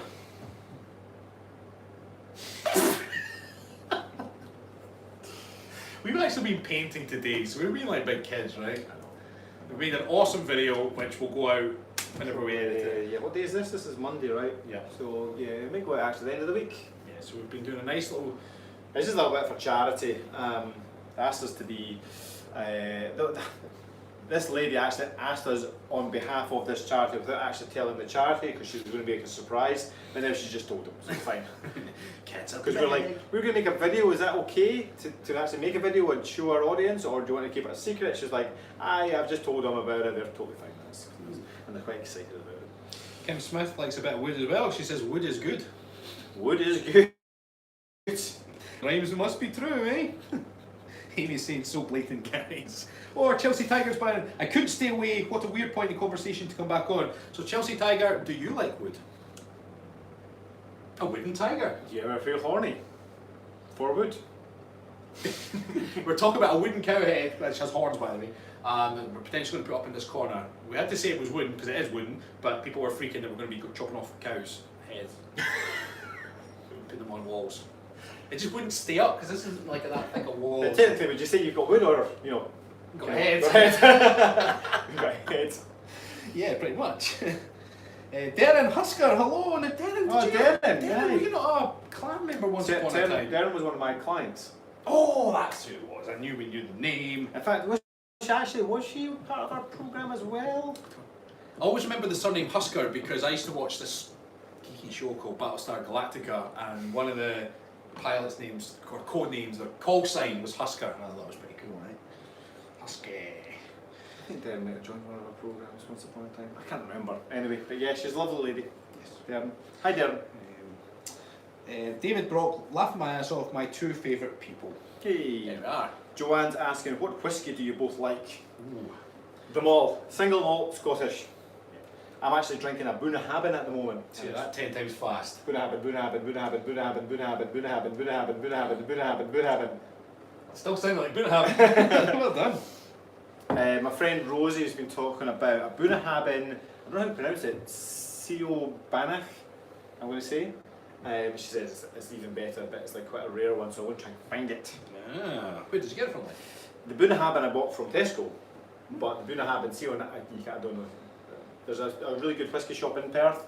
We've actually been painting today, so we're being like big kids, right? I know. We made an awesome video, which will go out whenever we edit it. Yeah, what day is this? This is Monday, right? Yeah. So yeah, it may go out actually the end of the week. Yeah, so we've been doing a nice little... This is a little bit for charity. They asked us to be. This lady actually asked us on behalf of this charity without actually telling the charity because she was going to make a surprise, and then she just told them. So it's fine. Because we're like, we're going to make a video. Is that okay to actually make a video and show our audience, or do you want to keep it a secret? She's like, I've just told them about it. They're totally fine with this, and they're quite excited about it. Kim Smith likes a bit of wood as well. She says wood is good. Wood is good. Rhymes must be true, eh? Amy's saying so blatant, guys. Or Chelsea Tiger's buying, I couldn't stay away. What a weird point in conversation to come back on. So Chelsea Tiger, do you like wood? A wooden tiger. Do you ever feel horny for wood? We're talking about a wooden cow head, which has horns by the way, and we're potentially going to put up in this corner. We had to say it was wooden because it is wooden, but people were freaking that we're going to be chopping off cows' heads. Put them on walls. It just wouldn't stay up because this isn't like that thick a wall. Technically, would you say you've got wood or, Got a head. Got a head. Yeah, pretty much. Darren Husker, hello, and Darren, Darren, were you not a clan member once upon a time? Darren was one of my clients. Oh, that's who it was. I knew we knew the name. In fact, was she part of our programme as well? I always remember the surname Husker because I used to watch this geeky show called Battlestar Galactica, and one of the pilot's names, or code names, or call sign was Husker, and I thought that was pretty cool, right? Husky. think Darren might have joined one of our programmes once upon a time. I can't remember. Anyway, but yeah, she's a lovely lady. Yes. Darren. Hi, Darren. David Brock, laughing my ass off, my two favourite people. Hey. There we are. Joanne's asking, what whiskey do you both like? Ooh. Them all. Single malt Scottish. I'm actually drinking a Bunnahabhain at the moment. See that 10 times fast. Bunnahabhain, Bunnahabhain, Bunnahabhain, Bunnahabhain, Bunnahabhain, Bunnahabhain, Bunnahabhain, Bunnahabhain, Bunnahabhain, Bunnahabhain. Still sound like Bunnahabhain. Well done. My friend Rosie has been talking about a Bunnahabhain, I don't know how to pronounce it, Seo Banach, I'm going to say. She says it's even better, but it's like quite a rare one, so I want to try and find it. Ah, where did you get it from? Like? The Bunnahabhain I bought from Tesco, but the Bunnahabhain Seo, I don't know. There's a really good whisky shop in Perth,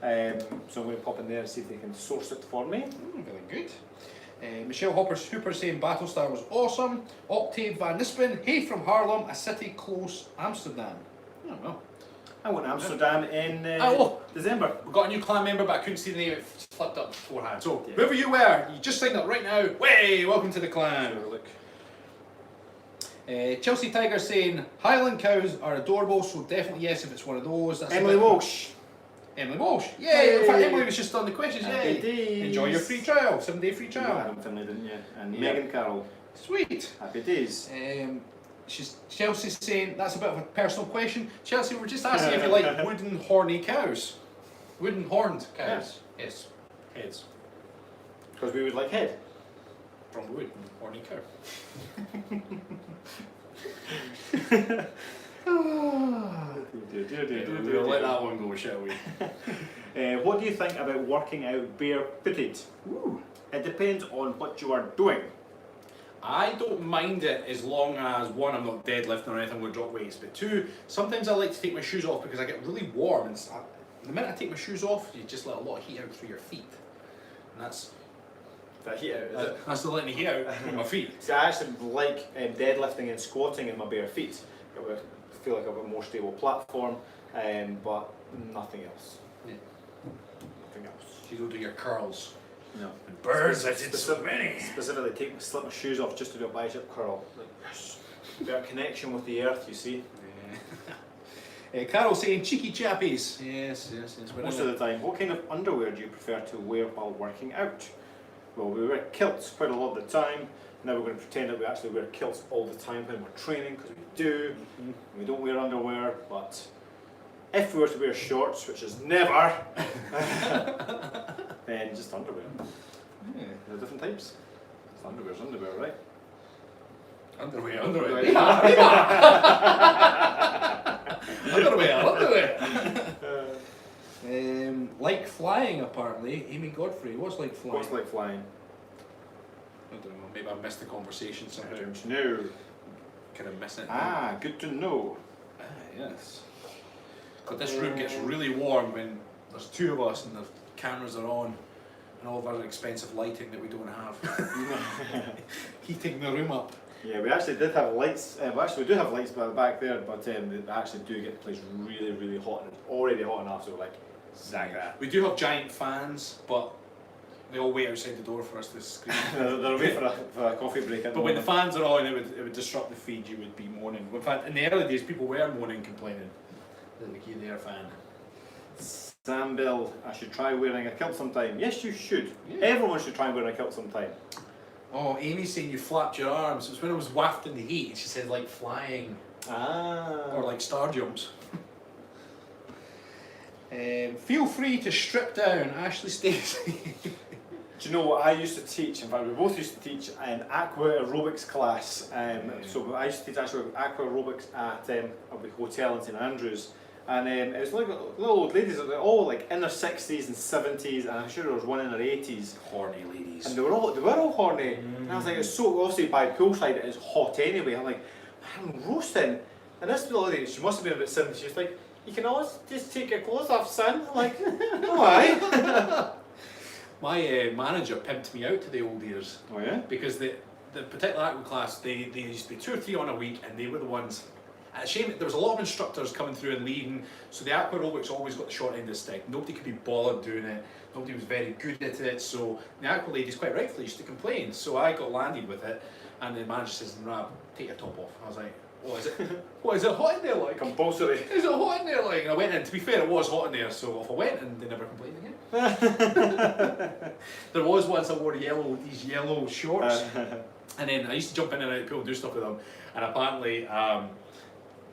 so I'm going to pop in there and see if they can source it for me. Very good. Michelle Hopper saying Battlestar was awesome. Octave Van Nispen, hey from Haarlem, a city close Amsterdam. Oh well. I went to Amsterdam in December. We got a new clan member, but I couldn't see the name. It flipped up beforehand. So whoever you were, you just signed up right now. Way, welcome to the clan. Have a look. Chelsea Tiger saying Highland cows are adorable, so definitely yes if it's one of those. That's Emily Walsh. Emily Walsh. Yay! In fact, Emily was just on the questions. Happy Yay! days. Enjoy your free trial, 7-day free You trial. had them Finlay, didn't you? And Yeah. Megan Carroll. Sweet. Happy days. Chelsea's saying that's a bit of a personal question. Chelsea, we're just asking if you like wooden horny cows. Wooden horned cows. Yes. Heads. Because we would like head. From wood and horny cow. We'll let that one go, shall we? What do you think about working out barefooted? Ooh. It depends on what you are doing. I don't mind it as long as, one, I'm not deadlifting or anything, I'm going to drop weights, but two, sometimes I like to take my shoes off because I get really warm, and the minute I take my shoes off, you just let a lot of heat out through your feet. And that's Heat out, is it? that's the letting the heat out with my feet. See, I actually like deadlifting and squatting in my bare feet. I feel like I've got a more stable platform, but nothing else. Yeah. Nothing else. You don't do your curls. No. And birds, I did so many. Specifically, slip my shoes off just to do a bicep curl. Like, yes. Better connection with the earth, you see. Carol saying cheeky chappies. Yes. Most of the time. What kind of underwear do you prefer to wear while working out? Well, we wear kilts quite a lot of the time. Now we're going to pretend that we actually wear kilts all the time when we're training, because we do. We don't wear underwear, but if we were to wear shorts, which is never, then just underwear. Yeah. There are different types. It's underwear, right? Underwear. Like flying, apparently. Amy Godfrey, what's like flying? What's like flying? I don't know, maybe I missed the conversation somehow. I don't know. Can I miss it? Ah, good to know. Ah, yes. But this room gets really warm when there's two of us and the cameras are on and all of our expensive lighting that we don't have. Heating the room up. Yeah, we actually did have lights. We do have lights back there, but they actually do get the place really, really hot, and it's already hot enough. So we're like, zag that. We do have giant fans, but they all wait outside the door for us to scream. They're away for a coffee break. But when the fans are on, it would disrupt the feed. You would be moaning. In fact, in the early days, people were moaning, complaining that we keep their fan. Sam Bill, I should try wearing a kilt sometime. Yes, you should. Yeah. Everyone should try wearing a kilt sometime. Oh, Amy's saying you flapped your arms. It was when I was wafting the heat. She said like flying. Ah. Or like star jumps. Feel free to strip down, Ashley Stacey. Do you know what I used to teach? In fact, we both used to teach an aqua aerobics class. So I used to teach actually aqua aerobics at a hotel in St Andrews. And it was like little old ladies, they were all like in their 60s and 70s, and I'm sure there was one in their 80s. Horny ladies. And they were all horny. And I was like, it's so obviously by poolside it is hot anyway. I'm like, I'm roasting. And this little lady, she must have been about 70, she was like, you can always just take your clothes off, son. I'm like, why? My manager pimped me out to the old years. Oh yeah? Because the particular aqua class, they used to be 2 or 3 on a week, and they were the ones. And it's a shame, there was a lot of instructors coming through and leaving, so the aqua aerobics always got the short end of the stick. Nobody could be bothered doing it. Nobody was very good at it, so the aqua ladies quite rightfully used to complain. So I got landed with it, and the manager says, "Rab, take your top off." I was like, What is it? What is it hot in there like? Compulsory. Is it hot in there like? And I went in. To be fair, it was hot in there. So if I went in, they never complained again. There was once I wore these yellow shorts, and then I used to jump in and out of the pool and do stuff with them. And apparently,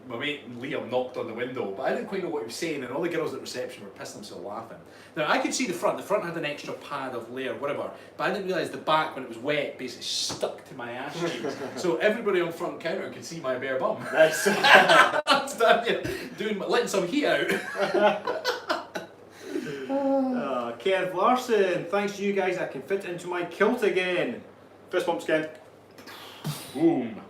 my mate Liam knocked on the window, but I didn't quite know what he was saying, and all the girls at reception were pissing themselves laughing. Now I could see the front. The front had an extra pad of layer, whatever, but I didn't realise the back, when it was wet, basically stuck to my ass cheeks. So everybody on front counter could see my bare bum. Nice. I'm standing here letting some heat out. Kev Larson, thanks to you guys, I can fit into my kilt again. Fist bumps, Ken. Boom.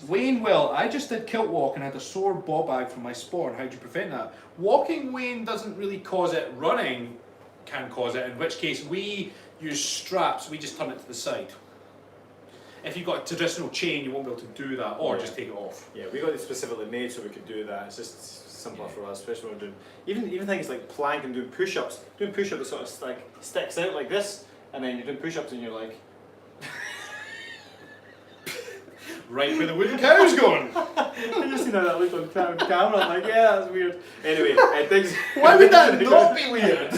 Wayne, well, I just did kilt walk and had a sore ball bag from my sport. How do you prevent that? Walking, Wayne, doesn't really cause it. Running can cause it, in which case we use straps, we just turn it to the side. If you've got a traditional chain, you won't be able to do that, or just take it off. Yeah, we got it specifically made so we could do that. It's just simpler for us, especially when we're doing even things like plank and doing push-ups. Doing push-ups, it sort of like sticks out like this, and then you're doing push-ups and you're like, Right where the wooden cow's going. I just seen how that looked on camera. I'm like, yeah, that's weird. Anyway, things. Why would that not be weird?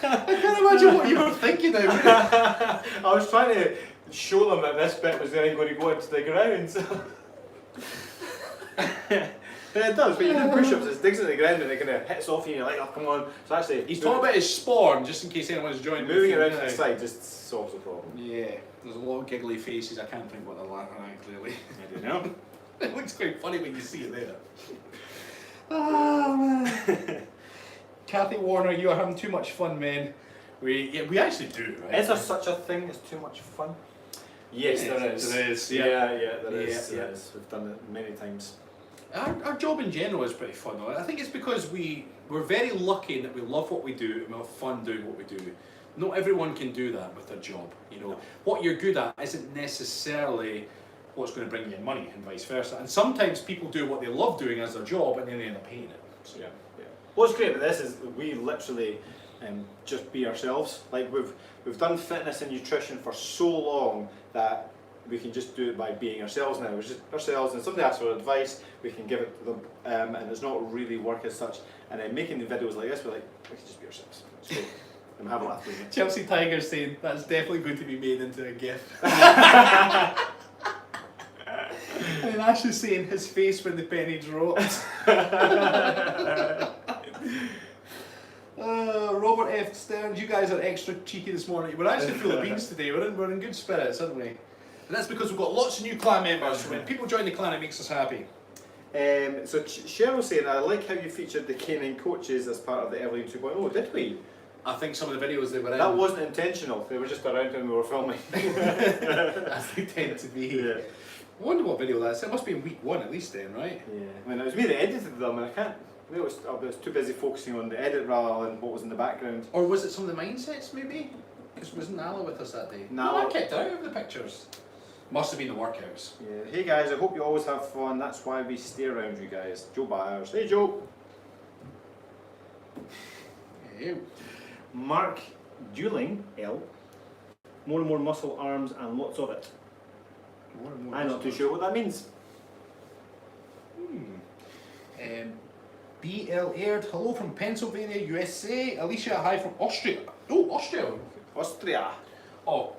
I can't imagine what you were thinking now. I was trying to show them that this bit was then going to go into the ground. So. It does, but you do push-ups, it digs into the ground and it kind of hits off you and you're like, oh come on. So actually, he's talking about his spawn, just in case anyone's joined. Moving it around to the side just solves the problem. Yeah, there's a lot of giggly faces. I can't think what they're laughing at clearly. I don't know. It looks quite funny when you see it there. Oh man. Kathy Warner, you are having too much fun, man. We actually do, right? Is there such a thing as too much fun? Yes, there is. There is. Yeah, there is. Yeah. There is. We've done it many times. Our job in general is pretty fun though. I think it's because we're very lucky that we love what we do and we have fun doing what we do. Not everyone can do that with their job. You know, what you're good at isn't necessarily what's going to bring you money and vice versa. And sometimes people do what they love doing as their job and then they end up hating it. So. Yeah. What's great about this is we literally just be ourselves. Like we've done fitness and nutrition for so long that we can just do it by being ourselves now. We're just ourselves, and if somebody asks for advice, we can give it to them, and it's not really work as such. And then making the videos like this, we're like, we can just be ourselves. So, and have a laugh with it. Chelsea Tiger's saying that's definitely going to be made into a GIF. And Ash is saying his face when the penny dropped. Robert F. Stearns, you guys are extra cheeky this morning. We're actually full of beans today. We're in good spirits, aren't we? And that's because we've got lots of new clan members. So when people join the clan, it makes us happy. So Cheryl's saying, I like how you featured the canine coaches as part of the Evelyn 2.0. Did we? I think some of the videos they were in. That wasn't intentional. They were just around when we were filming. As they tend to be. Yeah. I wonder what video that's. It must be in week 1 at least then, right? Yeah. I mean, it was me that edited them, and I was too busy focusing on the edit rather than what was in the background. Or was it some of the mindsets maybe? Because wasn't Nala with us that day? Nala. No, I kept out of the pictures. Must have been the workouts. Yeah. Hey guys, I hope you always have fun. That's why we stay around you guys. Joe Byers. Hey Joe. Hey. Mark Dueling L. More and more muscle, arms, and lots of it. More and more I'm not too sure what that means. BL Aired, hello from Pennsylvania, USA. Alicia, hi from Austria. Oh, Austria. Austria. Oh,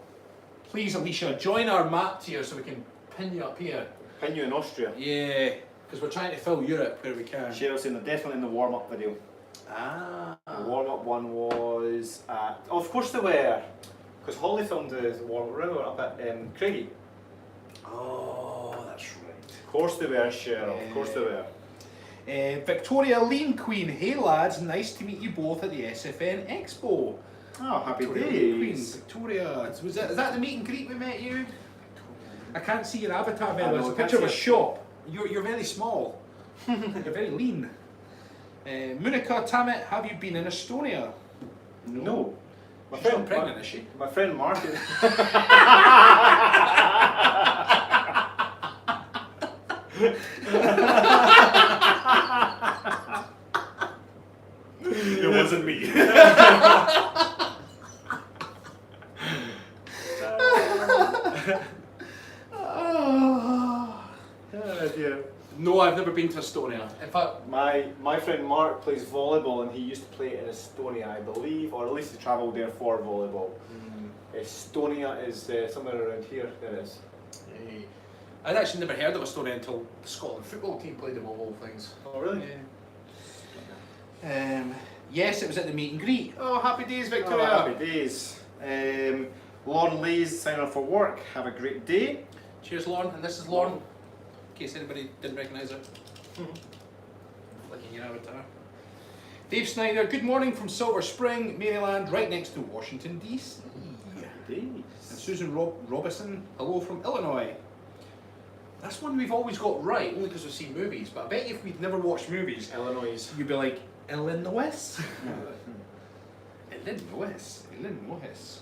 please, Alicia, join our map tier so we can pin you up here. Pin you in Austria. Yeah, because we're trying to fill Europe where we can. Cheryl's saying they're definitely in the warm-up video. Ah. The warm-up one was at... Oh, of course they were. Because Holly filmed the warm-up. Remember up at Craigie? Oh, that's right. Of course they were, Cheryl. Of course they were. Victoria Lean Queen, hey lads, nice to meet you both at the SFN Expo. Oh, happy Victoria days. Queen, Victoria. Is that the meet and greet we met you? I can't see your avatar very well. It's a picture of a shop. You're very small. You're very lean. Munika Tamit, have you been in Estonia? No. She's not pregnant, is she? My friend Mark is... It wasn't me. never been to Estonia. In fact, My friend Mark plays volleyball and he used to play in Estonia, I believe, or at least he travelled there for volleyball. Estonia is somewhere around here. There it is. I'd actually never heard of Estonia until the Scotland football team played them, of all things. Oh, really? Yeah. Yes, it was at the meet and greet. Oh, happy days, Victoria. Oh, happy days. Lauren Lee's signing off for work. Have a great day. Cheers, Lauren. And this is Lauren, in case anybody didn't recognise her. Flicking your avatar. Dave Snyder, good morning from Silver Spring, Maryland, right next to Washington, D.C. Happy days. And Susan Robison, hello from Illinois. That's one we've always got right, only because we've seen movies. But I bet if we'd never watched movies, Illinois. you'd be like, Illinois? Illinois.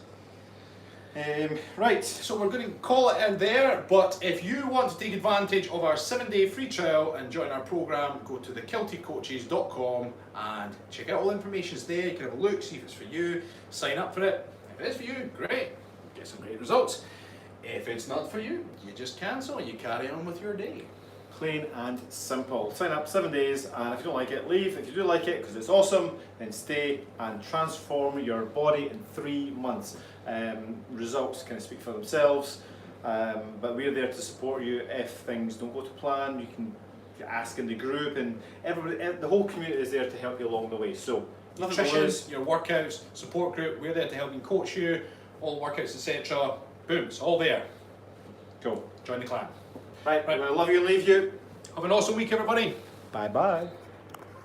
Right, so we're going to call it in there, but if you want to take advantage of our 7-day free trial and join our program, go to thekiltedcoaches.com and check out all the information's there. You can have a look, see if it's for you, sign up for it. If it is for you, great, get some great results. If it's not for you, you just cancel and you carry on with your day. Plain and simple. Sign up 7 days, and if you don't like it, leave. If you do like it, because it's awesome, then stay and transform your body in 3 months. Results kind of speak for themselves, but we're there to support you if things don't go to plan. You can ask in the group, and the whole community is there to help you along the way. So, nutrition, your workouts, support group, we're there to help and coach you, all the workouts, etc. Boom, it's all there. Go, join the clan. Right, I love you and leave you. Have an awesome week, everybody. Bye bye.